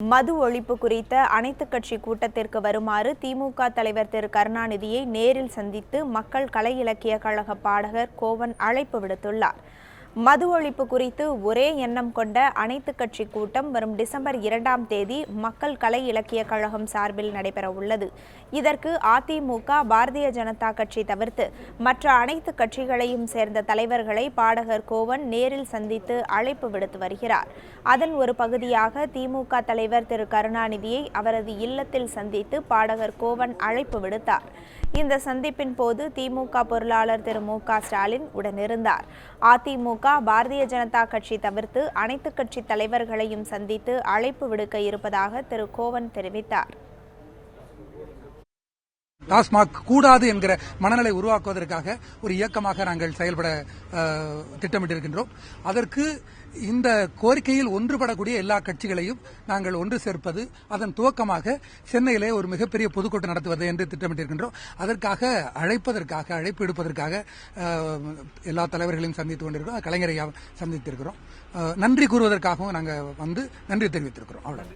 மது ஒழிப்பு குறித்த அனைத்துக் கட்சி கூட்டத்திற்கு வருமாறு திமுக தலைவர் திரு கருணாநிதியை நேரில் சந்தித்து மக்கள் கலை இலக்கிய கழக பாடகர் கோவன் அழைப்பு விடுத்துள்ளார். மது ஒழிப்பு குறித்து ஒரே எண்ணம் கொண்ட அனைத்துக் கட்சி கூட்டம் வரும் டிசம்பர் 2ஆம் தேதி மக்கள் கலை இலக்கிய கழகம் சார்பில் நடைபெற உள்ளது. இதற்கு அதிமுக, பாரதிய ஜனதா கட்சி தவிர்த்து மற்ற அனைத்து கட்சிகளையும் சேர்ந்த தலைவர்களை பாடகர் கோவன் நேரில் சந்தித்து அழைப்பு விடுத்து வருகிறார். அதன் ஒரு பகுதியாக திமுக தலைவர் திரு கருணாநிதியை அவரது இல்லத்தில் சந்தித்து பாடகர் கோவன் அழைப்பு விடுத்தார். இந்த சந்திப்பின் போது திமுக பொருளாளர் திரு மு.க. ஸ்டாலின் உடனிருந்தார். அதிமுக, பாரதிய ஜனதா கட்சி தவிர்த்து அனைத்து கட்சி தலைவர்களையும் சந்தித்து அழைப்பு விடுக்க இருப்பதாக திரு கோவன் தெரிவித்தார். டாஸ்மாக் கூடாது என்கிற மனநிலை உருவாக்குவதற்காக ஒரு இயக்கமாக நாங்கள் செயல்பட திட்டமிட்டிருக்கின்றோம். அதற்கு இந்த கோரிக்கையில் ஒன்றுபடக்கூடிய எல்லா கட்சிகளையும் நாங்கள் ஒன்று சேர்ப்பது, அதன் துவக்கமாக சென்னையிலே ஒரு மிகப்பெரிய பொதுக்கூட்டம் நடத்துவது என்று திட்டமிட்டிருக்கின்றோம். அதற்காக அழைப்பு எடுப்பதற்காக எல்லா தலைவர்களையும் சந்தித்துக் கொண்டிருக்கிறோம். கலைஞரை சந்தித்திருக்கிறோம். நன்றி கூறுவதற்காகவும் நாங்கள் வந்து நன்றி தெரிவித்திருக்கிறோம். அவ்வளவு.